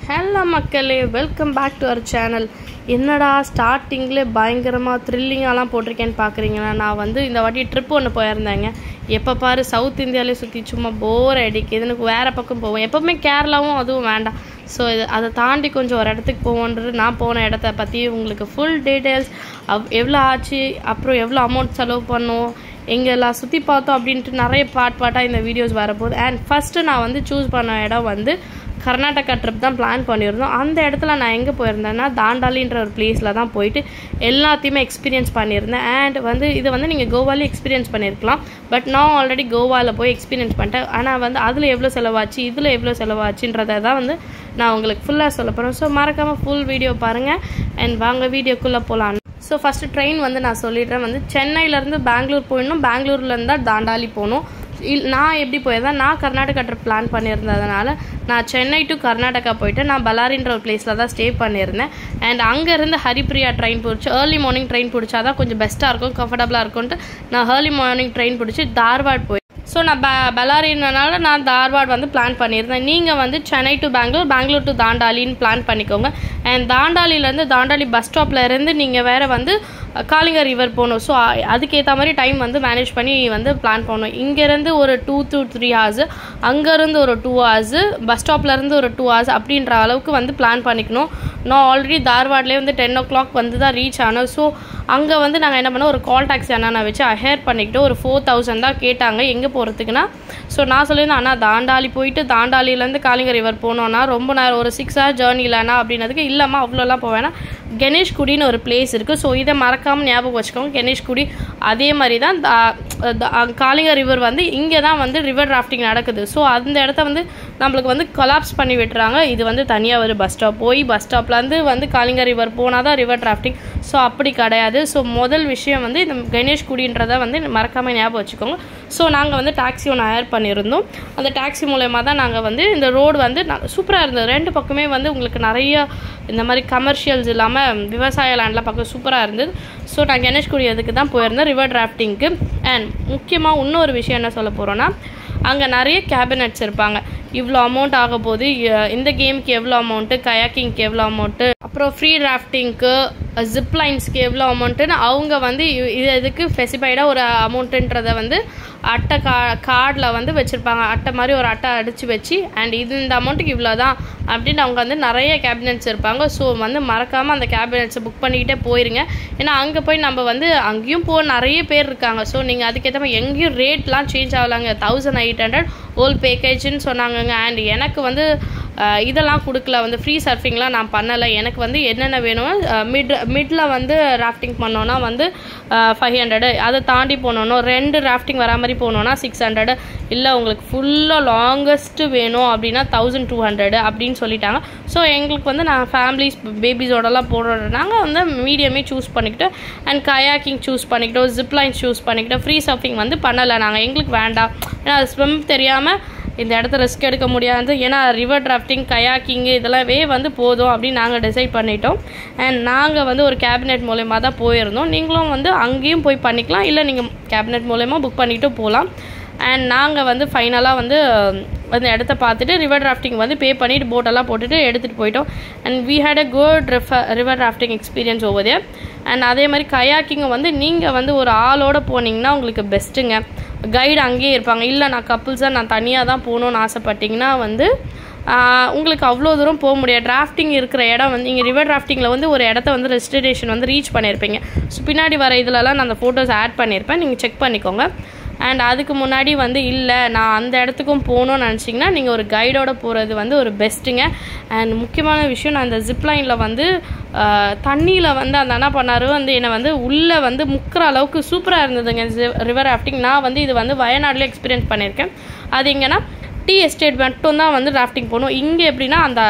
Hello மக்களே, welcome back to our channel. என்னடா ஸ்டார்டிங்கில் பயங்கரமாக த்ரில்லிங்காலாம் போட்டிருக்கேன்னு பார்க்குறீங்களா? நான் இந்த வாட்டி ட்ரிப் ஒன்று போயிருந்தேங்க. எப்போ பாரு சவுத் இந்தியாவிலே சுற்றி சும்மா போர் அடிக்குது. எனக்கு வேறு பக்கம் போவோம். எப்போவுமே கேரளாவும் அதுவும் வேண்டாம். ஸோ அதை தாண்டி கொஞ்சம் ஒரு இடத்துக்கு போவோன்றது நான் போன இடத்த பற்றி உங்களுக்கு ஃபுல் டீட்டெயில்ஸ், எவ்வளோ ஆச்சு, அப்புறம் எவ்வளோ அமௌண்ட் செலவு பண்ணோம், எங்கெல்லாம் சுற்றி பார்த்தோம் அப்படின்ட்டு நிறைய பார்ட்டாக இந்த வீடியோஸ் வரப்போகுது. அண்ட் ஃபஸ்ட்டு நான் சூஸ் பண்ண இடம் கர்நாடகா ட்ரிப் தான் பிளான் பண்ணியிருந்தோம். அந்த இடத்துல நான் எங்கே போயிருந்தேன்னா தாண்டாலின்ற ஒரு பிளேஸில் தான் போயிட்டு எல்லாத்தையுமே எக்ஸ்பீரியன்ஸ் பண்ணியிருந்தேன். அண்ட் இதை நீங்கள் கோவாலே எக்ஸ்பீரியன்ஸ் பண்ணியிருக்கலாம். பட் நான் ஆல்ரெடி கோவாவில் போய் எக்ஸ்பீரியன்ஸ் பண்ணிட்டேன். ஆனால் அதில் எவ்வளோ செலவாச்சு, இதில் எவ்வளோ செலவாச்சுன்றதை தான் நான் உங்களுக்கு ஃபுல்லாக சொல்ல போகிறேன். ஸோ மறக்காமல் ஃபுல் வீடியோ பாருங்கள். அண்ட் வாங்க வீடியோக்குள்ளே போகலாம். ஸோ ஃபஸ்ட்டு ட்ரெயின் நான் சொல்லிடுறேன். சென்னையிலேருந்து பெங்களூர் போயிடணும். பெங்களூர்லேருந்து தான் தாண்டாலி போகணும். நான் எப்படி போயிருந்தேன், நான் கர்நாடகா ட்ரிப் பிளான் பண்ணியிருந்ததுனால நான் சென்னை டு கர்நாடகா போயிட்டு நான் பல்லாரின்ற ஒரு பிளேஸில் தான் ஸ்டே பண்ணியிருந்தேன். அண்ட் அங்கேருந்து ஹரிப்ரியா ட்ரெயின் பிடிச்சி ஏர்லி மார்னிங் ட்ரெயின் பிடிச்சா தான் கொஞ்சம் பெஸ்ட்டாக இருக்கும், கம்ஃபர்டபுளாக இருக்கும்ட்டு நான் ஏர்லி மார்னிங் ட்ரெயின் பிடிச்சி தார்வாட் போய். ஸோ நான் பல்லாரினால நான் தார்வாட் பிளான் பண்ணியிருந்தேன். நீங்கள் சென்னை டு பெங்களூர் டு தாண்டாலின்னு பிளான் பண்ணிக்கோங்க. அண்ட் தாண்டாலிலேருந்து தாண்டாலி பஸ் ஸ்டாப்பில் இருந்து நீங்கள் வேறு காளிங்கா ரிவர் போகணும். ஸோ அதுக்கேற்ற மாதிரி டைம் மேனேஜ் பண்ணி பிளான் பண்ணணும். இங்கேருந்து ஒரு 2 to 3 hours, அங்கேருந்து ஒரு 2 hours, பஸ் ஸ்டாப்லேருந்து ஒரு 2 hours அப்படின்ற அளவுக்கு பிளான் பண்ணிக்கணும். நான் ஆல்ரெடி தார்வாட்லேயே 10 o'clock தான் ரீச் ஆனோம். ஸோ அங்கே நாங்கள் என்ன பண்ணோம், ஒரு கால் டாக்ஸி அண்ணா வச்சு ஹையர் பண்ணிக்கிட்டு ஒரு 4,000 தான் கேட்டாங்க எங்கே போகிறதுக்குன்னா. ஸோ நான் சொல்லியிருந்தேன், அண்ணா தாண்டாலி போயிட்டு தாண்டாலிலேருந்து காளிங்கா ரிவர் போனோன்னா ரொம்ப நேரம், ஒரு 6 hour ஜேர்னி இல்லைண்ணா அப்படின்னதுக்கு, இல்லைம்மா அவ்வளோலாம் போவேன்னா கணேஷ்குடின்னு ஒரு பிளேஸ் இருக்குது. ஸோ இதை மறக்காமல் ஞாபகம் வச்சுக்கோங்க. கணேஷ்குடி அதே மாதிரி தான் காளிங்கா ரிவர் இங்கே தான் ரிவர் ராஃப்டிங் நடக்குது. ஸோ அந்த இடத்த நம்மளுக்கு கொலாப்ஸ் பண்ணி விட்டுறாங்க. இது தனியாக ஒரு பஸ் ஸ்டாப், போய் பஸ் ஸ்டாப்லேருந்து காளிங்கா ரிவர் போனால் தான் ரிவர் ராஃப்டிங். ஸோ அப்படி கிடையாது. ஸோ முதல் விஷயம் இந்த கணேஷ்குடின்றதை மறக்காமல் ஞாபகம் வச்சுக்கோங்க. ஸோ நாங்கள் டாக்ஸி ஒன்று ஹையர் பண்ணியிருந்தோம். அந்த டாக்ஸி மூலயமா தான் நாங்கள் இந்த ரோடு சூப்பராக இருந்தது. ரெண்டு பக்கமே உங்களுக்கு நிறைய இந்த மாதிரி கமர்ஷியல்ஸ் இல்லாமல் விவசாய லேண்ட்லாம் பார்க்க சூப்பராக இருந்தது. ஸோ நான் கணேஷ்குடி அதுக்கு தான் போயிருந்தேன், ரிவர் ராஃப்டிங்க்கு. அண்ட் முக்கியமாக இன்னொரு விஷயம் என்ன சொல்ல போகிறோன்னா, அங்கே நிறைய கேபினட்ஸ் இருப்பாங்க. இவ்வளோ அமௌண்ட் ஆக போகுது, இந்த கேமுக்கு எவ்வளோ அமௌண்ட்டு, கயாக்கிங்க்கு எவ்வளோ அமௌண்ட்டு, அப்புறம் ஃப்ரீ ராஃப்டிங்க்கு, ஜிப்லைன்ஸ்க்கு எவ்வளோ அமௌண்ட்டுன்னு அவங்க இதுக்கு ஸ்பெசிஃபைடாக ஒரு அமௌண்ட்டுன்றதை அட்டை கார்டில் வச்சுருப்பாங்க. அட்டை மாதிரி ஒரு அட்டை அடித்து வச்சு, அண்ட் இந்த அமௌண்ட்டுக்கு இவ்வளோ தான் அப்படின்னு அவங்க நிறைய கேபினட்ஸ் இருப்பாங்க. ஸோ மறக்காமல் அந்த கேபினட்ஸை புக் பண்ணிக்கிட்டே போயிருங்க. ஏன்னா அங்கே போய் நம்ம அங்கேயும் நிறைய பேர் இருக்காங்க. ஸோ நீங்கள் அதுக்கேற்ற மாதிரி எங்கேயும் ரேட்லாம் சேஞ்ச் ஆகலாங்க. 1800 ஓல் பேக்கேஜ்னு சொன்னாங்கங்க. அண்ட் எனக்கு இதெல்லாம் கொடுக்கல, ஃப்ரீ சர்ஃபிங்லாம் நான் பண்ணலை. எனக்கு என்னென்ன வேணும், மிடில் ராஃப்டிங் பண்ணோன்னா 500, அதை தாண்டி போனோன்னா 2 ராஃப்டிங் வரா மாதிரி போனோன்னா 600, இல்லை உங்களுக்கு ஃபுல்லாக லாங்கஸ்ட்டு வேணும் அப்படின்னா 1200 அப்படின்னு சொல்லிட்டாங்க. ஸோ எங்களுக்கு நான் ஃபேமிலிஸ் பேபிஸோடலாம் போடுறோம். நாங்கள் மீடியமே சூஸ் பண்ணிக்கிட்டோம். அண்ட் கயாக்கிங் சூஸ் பண்ணிக்கிட்டோம், ஜிப்லைன் சூஸ் பண்ணிக்கிட்டோம். ஃப்ரீ சர்ஃபிங் பண்ணலை நாங்கள், எங்களுக்கு வேண்டாம். ஏன்னா அது ஸ்விம் தெரியாமல் இந்த இடத்த ரிஸ்க் எடுக்க முடியாது. ஏன்னா ரிவர் டிராஃப்டிங், கயாக்கிங்கு இதெல்லாம் போதும் அப்படின்னு நாங்கள் டிசைட் பண்ணிட்டோம். அண்ட் நாங்கள் ஒரு கேபினெட் மூலயமா தான் போயிருந்தோம். நீங்களும் அங்கேயும் போய் பண்ணிக்கலாம், இல்லை நீங்கள் கேபினெட் மூலயமா புக் பண்ணிவிட்டு போகலாம். அண்ட் நாங்கள் ஃபைனலாக அந்த இடத்த பார்த்துட்டு ரிவர் ராஃப்டிங் பே பண்ணிவிட்டு போட்டெல்லாம் போட்டுட்டு எடுத்துகிட்டு போயிட்டோம். And we had a good river rafting experience over there. அண்ட் அதே மாதிரி கயாக்கிங்கை நீங்கள் ஒரு ஆளோடு போனீங்கன்னா உங்களுக்கு பெஸ்ட்டுங்க. கைடு அங்கேயே இருப்பாங்க. இல்லை நான் கப்புள்ஸாக நான் தனியாக தான் போகணுன்னு ஆசைப்பட்டிங்கன்னா உங்களுக்கு அவ்வளோ தூரம் போக முடியாது. டிராஃப்டிங் இருக்கிற இடம் நீங்கள் ரிவர் டிராஃப்டிங்கில் ஒரு இடத்த ரெஸ்டினேஷன் ரீச் பண்ணியிருப்பீங்க. ஸோ பின்னாடி வர இதிலலாம் நான் அந்த ஃபோட்டோஸ் ஆட் பண்ணியிருப்பேன், நீங்கள் செக் பண்ணிக்கோங்க. அண்ட் அதுக்கு முன்னாடி இல்லை நான் அந்த இடத்துக்கும் போகணுன்னு நினச்சிங்கன்னா நீங்கள் ஒரு கைடோடு போகிறது ஒரு பெஸ்ட்டுங்க. அண்ட் முக்கியமான விஷயம், நான் இந்த ஜிப்லைனில் தண்ணியில் அந்த அண்ணா பண்ணார் என்னை உள்ளே முக்கிற அளவுக்கு சூப்பராக இருந்ததுங்க ரிவர் ராஃப்டிங். நான் இது வயநாட்டில் எக்ஸ்பீரியன்ஸ் பண்ணியிருக்கேன். அது எங்கன்னா டீ எஸ்டேட் மட்டும்தான் ராஃப்டிங் போகணும். இங்கே எப்படின்னா அந்த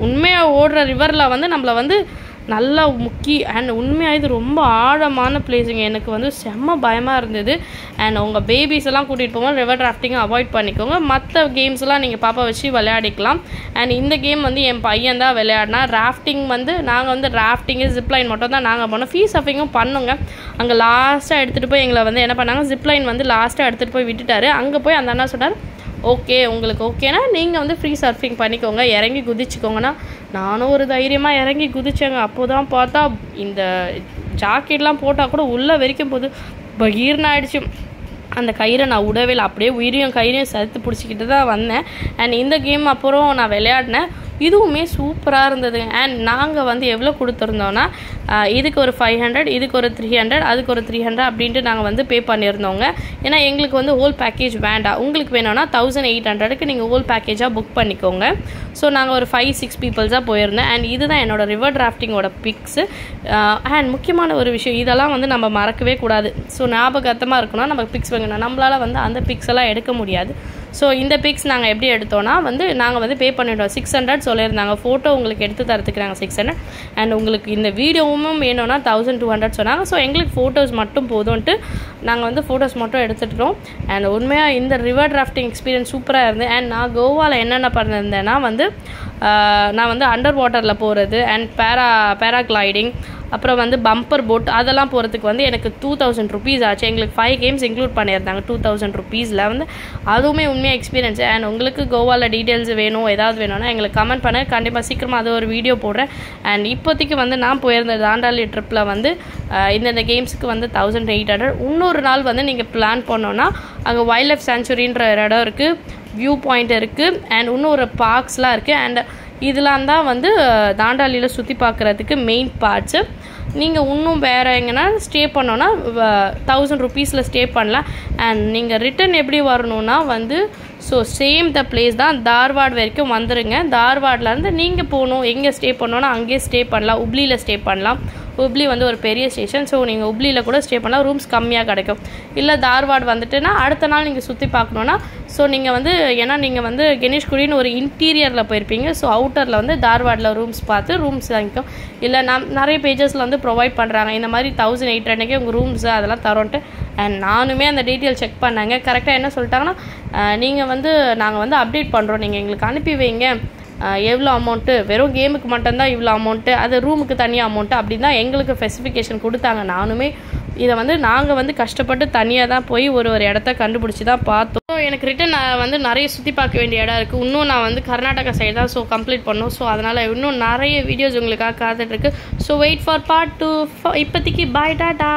உண்மையாக ஓடுற ரிவரில் நம்மளை நல்லா முக்கி, அண்ட் உண்மையாக இது ரொம்ப ஆழமான பிளேஸுங்க. எனக்கு செம்ம பயமாக இருந்தது. அண்ட் உங்கள் பேபிஸ் எல்லாம் கூட்டிகிட்டு போகும்போது ரிவர் ராஃப்டிங்கை அவாய்ட் பண்ணிக்கோங்க. மற்ற கேம்ஸ்லாம் நீங்கள் பாப்பா வச்சு விளையாடிக்கலாம். அண்ட் இந்த கேம் என் பையன் தான் விளையாடினா. ராஃப்டிங் நாங்கள் ராஃப்டிங்கு ஜிப்லைன் மட்டும் தான் நாங்கள் பண்ணோம். ஃப்ரீ சர்ஃபிங்கும் பண்ணுங்க. அங்கே லாஸ்ட்டாக எடுத்துகிட்டு போய் எங்களை என்ன பண்ணாங்க, ஜிப்லைன் லாஸ்ட்டாக எடுத்துகிட்டு போய் விட்டுட்டாரு. அங்கே போய் அந்த அண்ணா சொன்னார், ஓகே உங்களுக்கு ஓகேனா நீங்கள் வந்து ஃப்ரீ சர்ஃபிங் பண்ணிக்கோங்க, இறங்கி குதிச்சுக்கோங்கன்னா நானும் ஒரு தைரியமாக இறங்கி குதிச்சேங்க. அப்போ தான் பார்த்தா இந்த ஜாக்கெட்லாம் போட்டால் கூட உள்ளே வரைக்கும் போது பகீர்னு ஆயிடுச்சு. அந்த கயிறை நான் விடவே இல்லை, அப்படியே உயிரையும் கயிறையும் சேர்த்து பிடிச்சிக்கிட்டு தான் வந்தேன். அண்ட் இந்த கேம் அப்புறம் நான் விளையாடினேன், இதுவுமே சூப்பராக இருந்தது. அண்ட் நாங்கள் வந்து எவ்வளோ கொடுத்துருந்தோன்னா இதுக்கு ஒரு 500, இதுக்கு ஒரு 300, அதுக்கு ஒரு 300 அப்படின்ட்டு நாங்கள் வந்து பே பண்ணியிருந்தோங்க. ஏன்னா எங்களுக்கு வந்து ஹோல் பேக்கேஜ் வேண்டாம், உங்களுக்கு வேணும்னா 1800க்கு நீங்கள் ஹோல் பேக்கேஜாக புக் பண்ணிக்கோங்க. ஸோ நாங்கள் ஒரு 5-6 பீப்புள்ஸாக போயிருந்தேன். அண்ட் இதுதான் என்னோடய ரிவர் டிராஃப்டிங்கோட பிக்ஸு. அண்ட் முக்கியமான ஒரு விஷயம், இதெல்லாம் வந்து நம்ம மறக்கவே கூடாது. ஸோ ஞாபகத்தமாக இருக்கணும், நம்ம பிக்ஸ் வாங்கணும், நம்மளால் வந்து அந்த பிக்ஸ் எல்லாம் எடுக்க முடியாது. ஸோ இந்த பிக்ஸ் நாங்கள் எப்படி எடுத்தோன்னா வந்து நாங்கள் வந்து பே பண்ணிட்டோம். 600 சொல்லியிருந்தாங்க, ஃபோட்டோ உங்களுக்கு எடுத்து தரத்துக்கு நாங்கள் 600. அண்ட் உங்களுக்கு இந்த வீடியோவும் வேணும்னா 1200 சொன்னாங்க. ஸோ எங்களுக்கு ஃபோட்டோஸ் மட்டும் போதும்ன்ட்டு நாங்கள் வந்து ஃபோட்டோஸ் மட்டும் எடுத்துகிட்டோம். அண்ட் உண்மையாக இந்த ரிவர் டிராஃப்டிங் எக்ஸ்பீரியன்ஸ் சூப்பராக இருந்தது. அண்ட் நான் கோவாவில் என்னென்ன பண்ணியிருந்தேன்னா வந்து நான் வந்து அண்டர் வாட்டரில் போகிறது அண்ட் பேராக்ளைடிங், அப்புறம் வந்து பம்பர் போட், அதெல்லாம் போகிறதுக்கு வந்து எனக்கு 2000 rupees ஆச்சு. எங்களுக்கு 5 games இன்க்ளூட் பண்ணியிருந்தாங்க 2000 rupeesல வந்து. அதுவுமே உண்மையாக எக்ஸ்பீரியன்ஸ். அண்ட் உங்களுக்கு கோவாவில் டீட்டெயில்ஸ் வேணும், ஏதாவது வேணும்னா எங்களுக்கு கமெண்ட் பண்ண, கண்டிப்பாக சீக்கிரமாக அது ஒரு வீடியோ போடுறேன். அண்ட் இப்போதைக்கு வந்து நான் போயிருந்த தாண்டாளி ட்ரிப்பில் வந்து இந்த கேம்ஸுக்கு வந்து 1800. இன்னொரு நாள் வந்து நீங்கள் பிளான் பண்ணோன்னா அங்கே வைல்ட் லைஃப் சாங்சுரின்ற இடம் இருக்குது, வியூ பாயிண்ட் இருக்குது, அண்ட் இன்னொரு பார்க்ஸ்லாம் இருக்குது. அண்ட் இதெல்லாம் தான் வந்து தாண்டாளியில் சுற்றி பார்க்குறதுக்கு மெயின் பார்ட்ஸு. நீங்கள் இன்னும் வேறு எங்கன்னா ஸ்டே பண்ணோன்னா 1000 rupeesல ஸ்டே பண்ணலாம். அண்ட் நீங்கள் ரிட்டன் எப்படி வரணுன்னா வந்து ஸோ சேம் த பிளேஸ் தான், தார்வாட் வரைக்கும் வந்துடுங்க. தார்வாட்லேருந்து நீங்கள் போகணும், எங்கே ஸ்டே பண்ணோன்னா அங்கேயே ஸ்டே பண்ணலாம். உப்ளியில் ஸ்டே பண்ணலாம். உப்ளி வந்து ஒரு பெரிய ஸ்டேஷன், ஸோ நீங்கள் உப்ளியில் கூட ஸ்டே பண்ணலாம், ரூம்ஸ் கம்மியாக கிடைக்கும். இல்லை தார்வாட் வந்துட்டுன்னா அடுத்த நாள் நீங்கள் சுற்றி பார்க்கணுன்னா ஸோ நீங்கள் வந்து ஏன்னா நீங்கள் வந்து கணேஷ்குடின்னு ஒரு இன்டீரியரில் போயிருப்பீங்க, ஸோ அவுட்டரில் வந்து தார்வாடில் ரூம்ஸ் பார்த்து ரூம்ஸ் வாங்கிக்கும். இல்லை நிறைய பேஜஸில் வந்து ப்ரொவைட் பண்ணுறாங்க இந்த மாதிரி 1800 உங்கள் ரூம்ஸு அதெல்லாம் தரோன்ட்டு. அண்ட் நானுமே அந்த டீட்டெயில் செக் பண்ணாங்க. கரெக்டாக என்ன சொல்லிட்டாங்கன்னா நீங்கள் வந்து நாங்கள் வந்து அப்டேட் பண்ணுறோம், நீங்கள் எங்களுக்கு அனுப்பி வைங்க, எவ்வளோ அமௌண்ட்டு, வெறும் கேமுக்கு மட்டும்தான் இவ்வளோ அமௌண்ட்டு, அது ரூமுக்கு தனியாக அமௌண்ட்டு அப்படின்னு தான் எங்களுக்கு ஸ்பெசிஃபிகேஷன் கொடுத்தாங்க. நானுமே இதை வந்து நாங்கள் வந்து கஷ்டப்பட்டு தனியாக தான் போய் ஒரு இடத்த கண்டுபிடிச்சி தான் பார்த்தோம். ஸோ எனக்கு ரிட்டன் வந்து நிறைய சுற்றி பார்க்க வேண்டிய இடம் இருக்குது. இன்னும் நான் வந்து கர்நாடகா சைடு தான் ஸோ கம்ப்ளீட் பண்ணோம். ஸோ அதனால் இன்னும் நிறைய வீடியோஸ் உங்களுக்காக காத்துட்ருக்கு. So wait for part 2. இப்போதைக்கு பாய், டாடா.